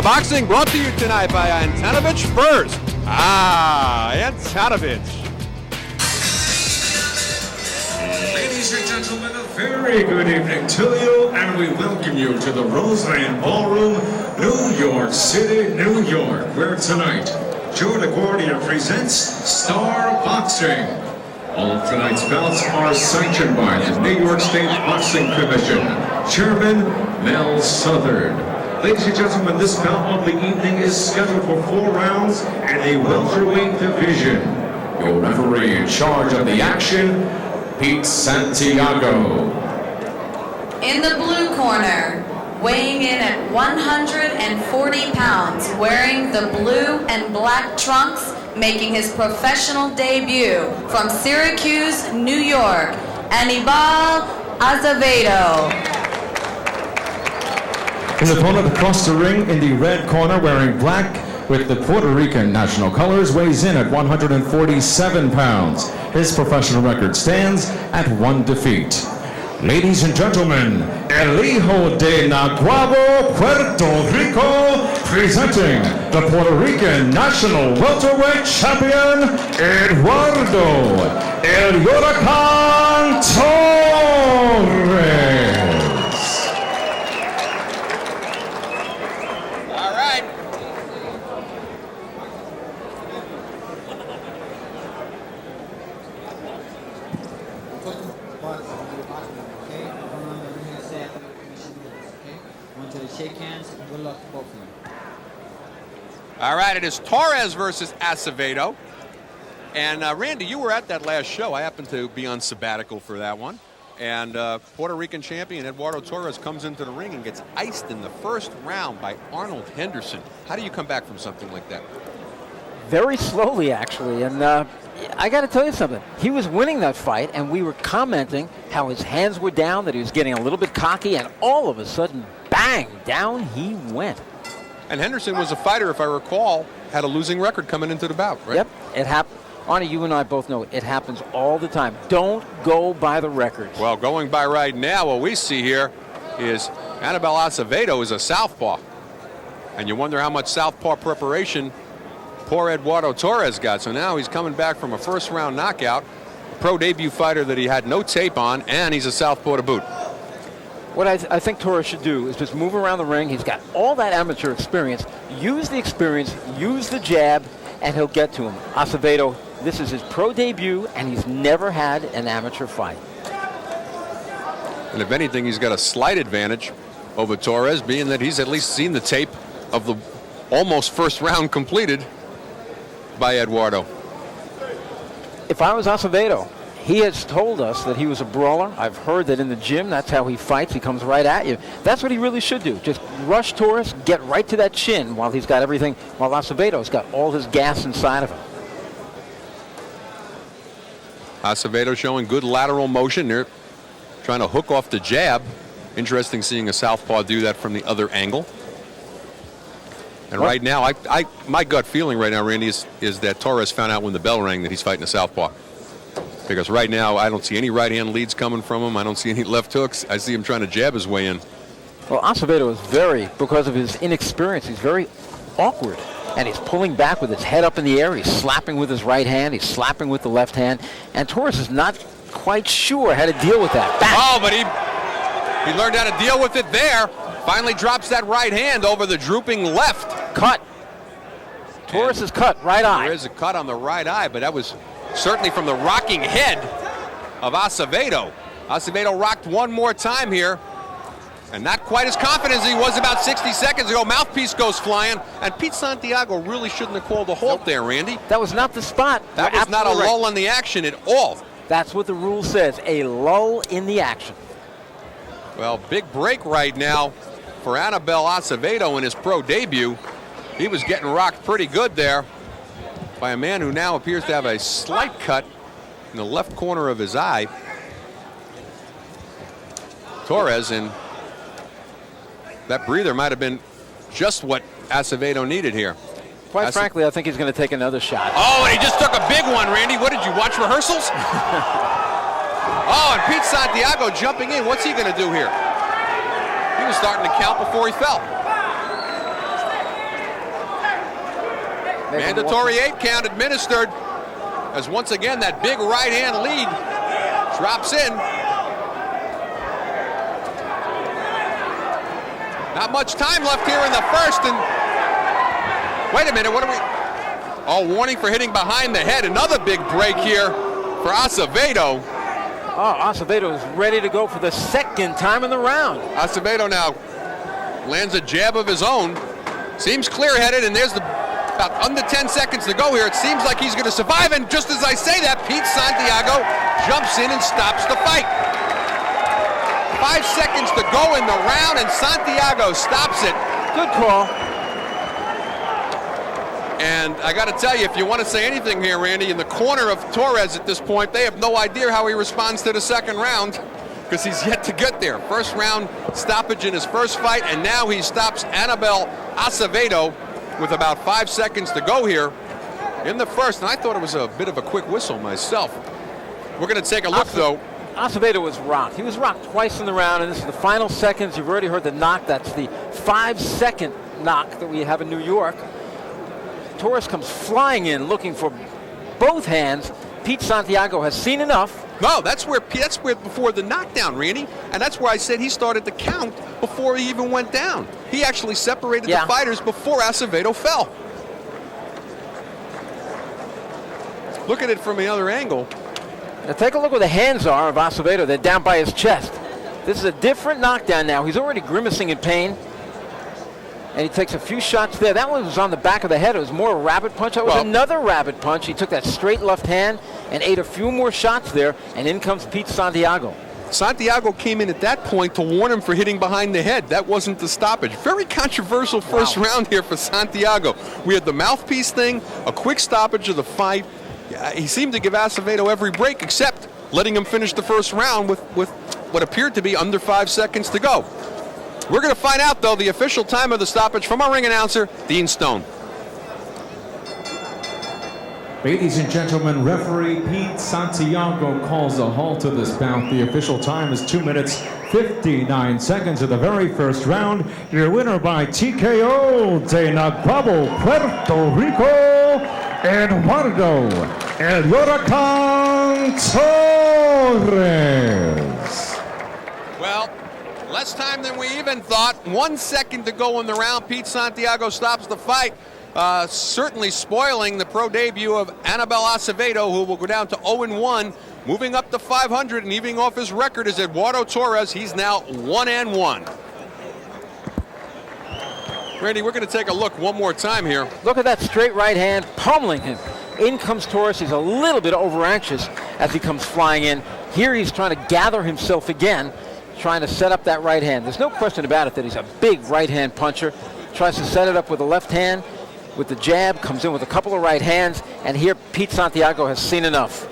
Boxing brought to you tonight by Antonovich First. Antonovich. Ladies and gentlemen, a very good evening to you, and we welcome you to the Roseland Ballroom, New York City, New York, where tonight, Joe LaGuardia presents Star Boxing. All of tonight's bouts are sanctioned by the New York State Boxing Commission, Chairman Mel Southard. Ladies and gentlemen, this bout of the evening is scheduled for 4 rounds in the welterweight division. Your referee in charge of the action, Pete Santiago. In the blue corner, weighing in at 140 pounds, wearing the blue and black trunks, making his professional debut from Syracuse, New York, Anibal Acevedo. His opponent across the ring in the red corner, wearing black with the Puerto Rican national colors, weighs in at 147 pounds. His professional record stands at 1 defeat. Ladies and gentlemen, El Hijo de Naguabo, Puerto Rico, presenting the Puerto Rican national welterweight champion, Eduardo El Huracán Torres. Shake hands and good luck to both of you. All right, it is Torres versus Acevedo. And Randy, you were at that last show. I happened to be on sabbatical for that one. And Puerto Rican champion Eduardo Torres comes into the ring and gets iced in the first round by Arnold Henderson. How do you come back from something like that? Very slowly, actually. And I got to tell you something. He was winning that fight, and we were commenting how his hands were down, that he was getting a little bit cocky, and all of a sudden, bang, down he went. And Henderson was a fighter, if I recall, had a losing record coming into the bout, right? Yep, it happened. Arnie, you and I both know it happens all the time. Don't go by the records. Well, going by right now, what we see here is Anibal Acevedo is a southpaw. And you wonder how much southpaw preparation poor Eduardo Torres got. So now he's coming back from a first-round knockout, a pro debut fighter that he had no tape on, and he's a southpaw to boot. What I think Torres should do is just move around the ring. He's got all that amateur experience. Use the experience, use the jab, and he'll get to him. Acevedo, this is his pro debut, and he's never had an amateur fight. And if anything, he's got a slight advantage over Torres, being that he's at least seen the tape of the almost first round completed by Eduardo. If I was Acevedo, he has told us that he was a brawler. I've heard that in the gym, that's how he fights. He comes right at you. That's what he really should do. Just rush Torres, get right to that chin while he's got everything, while Acevedo's got all his gas inside of him. Acevedo showing good lateral motion. They're trying to hook off the jab. Interesting seeing a southpaw do that from the other angle. And right now, my gut feeling right now, Randy, is that Torres found out when the bell rang that he's fighting a southpaw. Because right now, I don't see any right-hand leads coming from him. I don't see any left hooks. I see him trying to jab his way in. Well, Acevedo is because of his inexperience, he's very awkward. And he's pulling back with his head up in the air. He's slapping with his right hand. He's slapping with the left hand. And Torres is not quite sure how to deal with that. Back. Oh, but he learned how to deal with it there. Finally drops that right hand over the drooping left. Cut. Torres is cut, right eye. There is a cut on the right eye, but that was certainly from the rocking head of Acevedo. Acevedo rocked one more time here, and not quite as confident as he was about 60 seconds ago. Mouthpiece goes flying, and Pete Santiago really shouldn't have called a halt there, Randy. That was not the spot. That was not a lull in the action at all. That's what the rule says, a lull in the action. Well, big break right now for Anibal Acevedo in his pro debut. He was getting rocked pretty good there by a man who now appears to have a slight cut in the left corner of his eye. Torres, and that breather might have been just what Acevedo needed here. Quite frankly, I think he's going to take another shot. Oh, and he just took a big one, Randy. What, did you watch rehearsals? Oh, and Pete Santiago jumping in. What's he going to do here? He was starting to count before he fell. Mandatory 8 count administered as once again that big right hand lead drops in. Not much time left here in the first, and wait a minute, what are we? Oh, warning for hitting behind the head. Another big break here for Acevedo. Oh, Acevedo is ready to go for the second time in the round. Acevedo now lands a jab of his own. Seems clear-headed, and there's about under 10 seconds to go here. It seems like he's going to survive, and just as I say that, Pete Santiago jumps in and stops the fight. 5 seconds to go in the round, and Santiago stops it. Good call. And I got to tell you, if you want to say anything here, Randy, in the corner of Torres at this point, they have no idea how he responds to the second round because he's yet to get there. First round stoppage in his first fight, and now he stops Anibal Acevedo with about 5 seconds to go here in the first. And I thought it was a bit of a quick whistle myself. We're going to take a look, though. Acevedo was rocked. He was rocked twice in the round, and this is the final seconds. You've already heard the knock. That's the 5-second knock that we have in New York. Torres comes flying in looking for both hands. Pete Santiago has seen enough. No, that's where before the knockdown, Randy, and that's where I said he started to count before he even went down. He actually separated the fighters before Acevedo fell. Look at it from the other angle. Now take a look where the hands are of Acevedo. They're down by his chest. This is a different knockdown now. He's already grimacing in pain. And he takes a few shots there. That one was on the back of the head. It was more a rabbit punch. That was another rabbit punch. He took that straight left hand and ate a few more shots there. And in comes Pete Santiago. Santiago came in at that point to warn him for hitting behind the head. That wasn't the stoppage. Very controversial first round here for Santiago. We had the mouthpiece thing, a quick stoppage of the fight. He seemed to give Acevedo every break except letting him finish the first round with what appeared to be under 5 seconds to go. We're going to find out, though, the official time of the stoppage from our ring announcer, Dean Stone. Ladies and gentlemen, referee Pete Santiago calls a halt to this bout. The official time is 2 minutes, 59 seconds of the very first round. Your winner by TKO de Naguabo, Puerto Rico, Eduardo El Huracan Torres. Well, less time than we even thought. 1 second to go in the round. Pete Santiago stops the fight. Certainly spoiling the pro debut of Anibal Acevedo, who will go down to 0-1. Moving up to 500 and evening off his record is Eduardo Torres. He's now 1-1. Randy, we're going to take a look one more time here. Look at that straight right hand pummeling him. In comes Torres. He's a little bit over anxious as he comes flying in. Here he's trying to gather himself again, trying to set up that right hand. There's no question about it that he's a big right hand puncher. Tries to set it up with the left hand, with the jab, comes in with a couple of right hands, and here Pete Santiago has seen enough.